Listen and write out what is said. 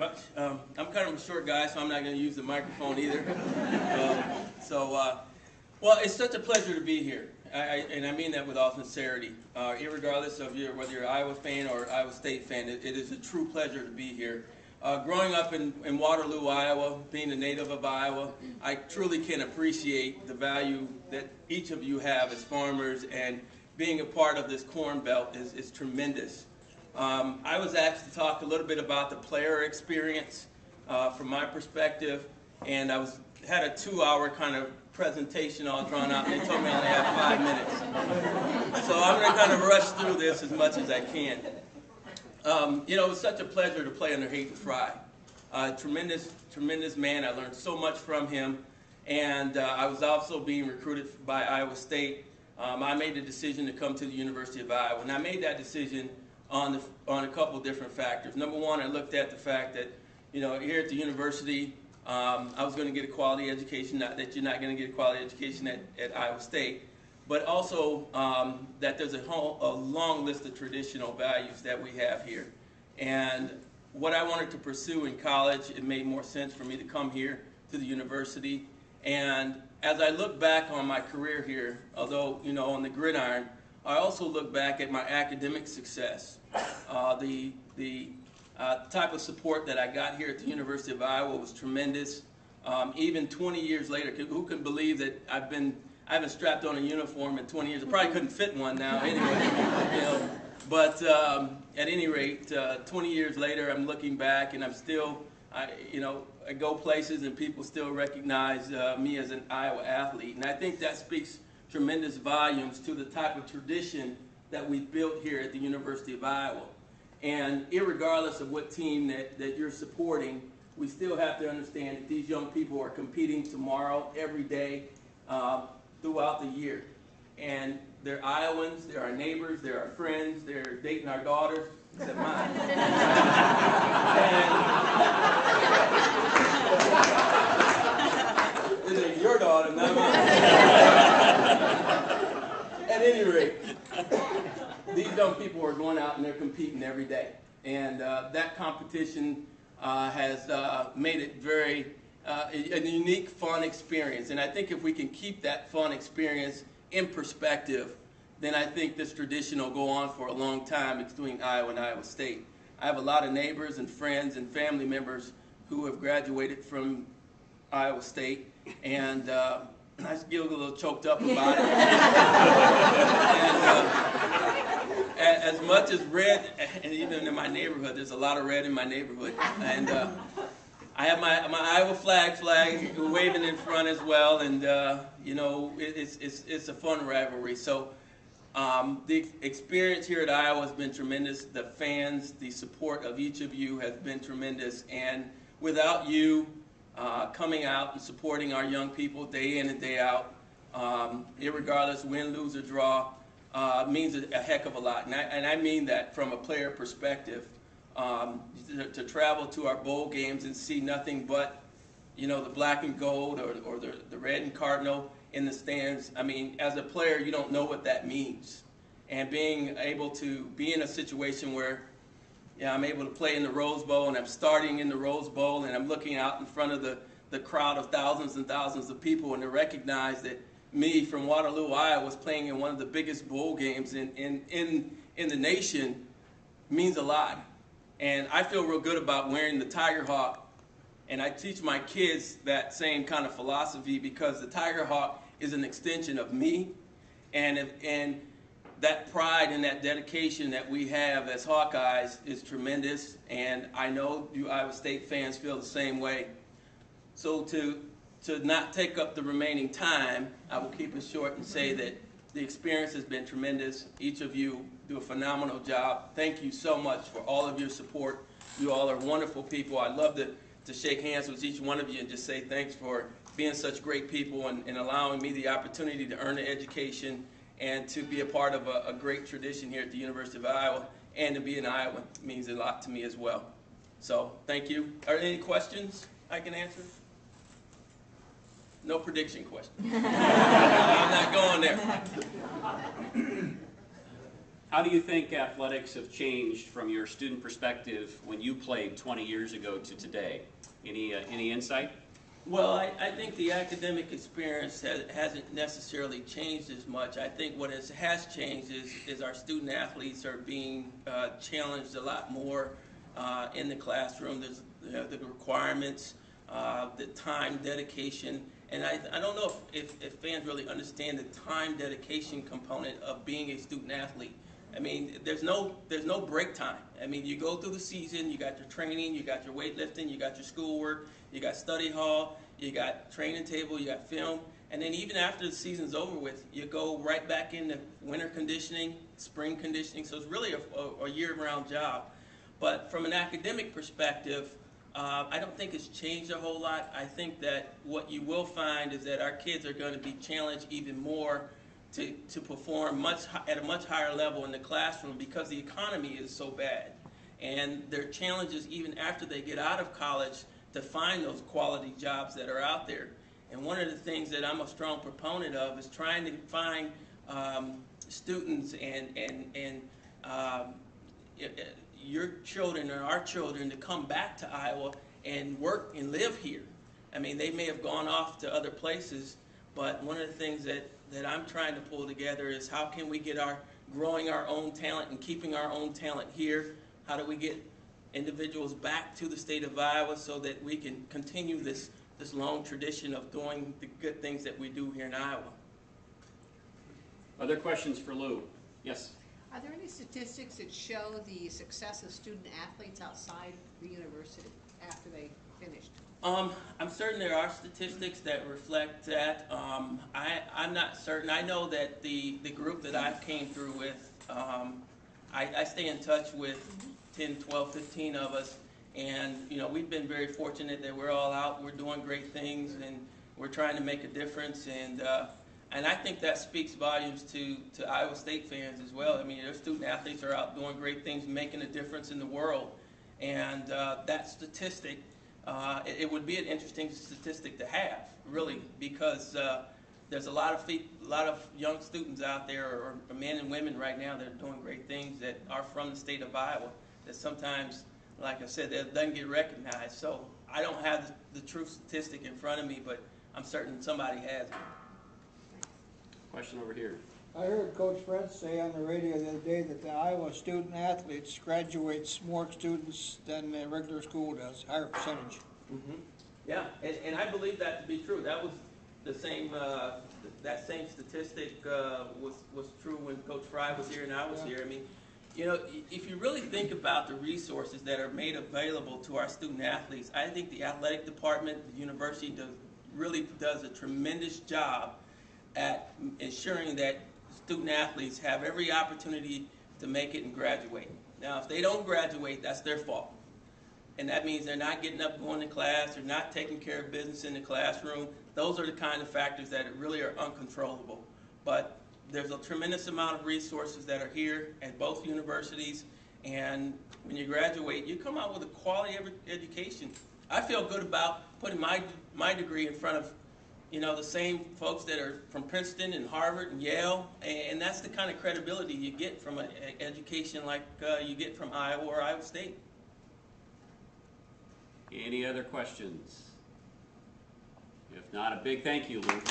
much. I'm kind of a short guy, so I'm not going to use the microphone either. Well, it's such a pleasure to be here, and I mean that with all sincerity. Irregardless of whether you're an Iowa fan or Iowa State fan, it is a true pleasure to be here. Growing up in Waterloo, Iowa, being a native of Iowa, I truly can appreciate the value that each of you have as farmers, and being a part of this Corn Belt is tremendous. I was asked to talk a little bit about the player experience from my perspective, and had a 2-hour kind of presentation all drawn out, and they told me I only had 5 minutes. So I'm going to kind of rush through this as much as I can. You know, it was such a pleasure to play under Hayden Fry. Tremendous man. I learned so much from him, and I was also being recruited by Iowa State. I made the decision to come to the University of Iowa, and I made that decision on a couple of different factors. Number one, I looked at the fact that, you know, here at the university, I was going to get a quality education, not that you're not going to get a quality education at Iowa State, but also that there's a long list of traditional values that we have here. And what I wanted to pursue in college, it made more sense for me to come here to the university. And as I look back on my career here, although, you know, on the gridiron, I also look back at my academic success. The type of support that I got here at the University of Iowa was tremendous. Even 20 years later, who can believe that I haven't strapped on a uniform in 20 years. I probably couldn't fit one now anyway. You know. But at any rate, 20 years later, I'm looking back, and I'm still, you know, I go places and people still recognize me as an Iowa athlete. And I think that speaks tremendous volumes to the type of tradition that we've built here at the University of Iowa. And irregardless of what team that you're supporting, we still have to understand that these young people are competing tomorrow, every day, throughout the year. And they're Iowans, they're our neighbors, they're our friends, they're dating our daughters, except mine. This is your daughter, not mine. At any rate, these young people are going out and they're competing every day. And that competition has made it a unique, fun experience. And I think if we can keep that fun experience in perspective, then I think this tradition will go on for a long time between Iowa and Iowa State. I have a lot of neighbors and friends and family members who have graduated from Iowa State, and I get a little choked up about it. And as much as red, and even in my neighborhood, there's a lot of red in my neighborhood, and I have my Iowa flag waving in front as well, and you know, it's a fun rivalry. So the experience here at Iowa has been tremendous. The fans, the support of each of you has been tremendous, and without you coming out and supporting our young people day in and day out, irregardless win, lose, or draw, means a heck of a lot. And I mean that from a player perspective. To travel to our bowl games and see nothing but, you know, the black and gold or the red and cardinal in the stands. I mean, as a player, you don't know what that means. And being able to be in a situation where, yeah, I'm able to play in the Rose Bowl, and I'm starting in the Rose Bowl, and I'm looking out in front of the crowd of thousands and thousands of people, and to recognize that me from Waterloo, Iowa, was playing in one of the biggest bowl games in the nation means a lot. And I feel real good about wearing the Tiger Hawk, and I teach my kids that same kind of philosophy, because the Tiger Hawk is an extension of me, and that pride and that dedication that we have as Hawkeyes is tremendous, and I know you Iowa State fans feel the same way. So to not take up the remaining time, I will keep it short and say that the experience has been tremendous. Each of you do a phenomenal job. Thank you so much for all of your support. You all are wonderful people. I'd love to shake hands with each one of you and just say thanks for being such great people and allowing me the opportunity to earn an education and to be a part of a great tradition here at the University of Iowa, and to be an Iowan means a lot to me as well. So thank you. Are there any questions I can answer? No prediction question. I'm not going there. How do you think athletics have changed from your student perspective when you played 20 years ago to today? Any insight? Well, I think the academic experience hasn't necessarily changed as much. I think what has changed is our student athletes are being challenged a lot more in the classroom. There's the requirements, the time dedication, and I don't know if fans really understand the time dedication component of being a student athlete. I mean, there's no break time. I mean, you go through the season, you got your training, you got your weightlifting, you got your schoolwork, you got study hall, you got training table, you got film, and then even after the season's over with, you go right back into winter conditioning, spring conditioning, so it's really a year-round job. But from an academic perspective, I don't think it's changed a whole lot. I think that what you will find is that our kids are going to be challenged even more to perform at a much higher level in the classroom because the economy is so bad. And their challenges even after they get out of college to find those quality jobs that are out there. And one of the things that I'm a strong proponent of is trying to find students and your children or our children to come back to Iowa and work and live here. I mean, they may have gone off to other places, but one of the things that I'm trying to pull together is how can we get growing our own talent and keeping our own talent here? How do we get individuals back to the state of Iowa so that we can continue this long tradition of doing the good things that we do here in Iowa? Other questions for Lew? Yes? Are there any statistics that show the success of student athletes outside the university after they finished? I'm certain there are statistics that reflect that. I'm not certain. I know that the group that I came through with, I stay in touch with 10, 12, 15 of us, and we've been very fortunate that we're all out, we're doing great things, and we're trying to make a difference, and I think that speaks volumes to Iowa State fans as well. I mean, their student athletes are out doing great things, making a difference in the world, and that statistic, it would be an interesting statistic to have, really, because there's a lot of young students out there, or men and women right now, that are doing great things that are from the state of Iowa that sometimes, like I said, that doesn't get recognized. So I don't have the true statistic in front of me, but I'm certain somebody has it. Question over here. I heard Coach Fred say on the radio the other day that the Iowa student athletes graduates more students than the regular school does, higher percentage. Mm-hmm. Yeah, and I believe that to be true. That was the same. That same statistic was true when Coach Fry was here and I was here. I mean, if you really think about the resources that are made available to our student athletes, I think the athletic department, the university really does a tremendous job at ensuring that student athletes have every opportunity to make it and graduate. Now, if they don't graduate, that's their fault. And that means they're not getting up, going to class, they're not taking care of business in the classroom. Those are the kind of factors that really are uncontrollable. But there's a tremendous amount of resources that are here at both universities, and when you graduate, you come out with a quality education. I feel good about putting my degree in front of the same folks that are from Princeton and Harvard and Yale, and that's the kind of credibility you get from an education like you get from Iowa or Iowa State. Any other questions? If not, a big thank you, Lew.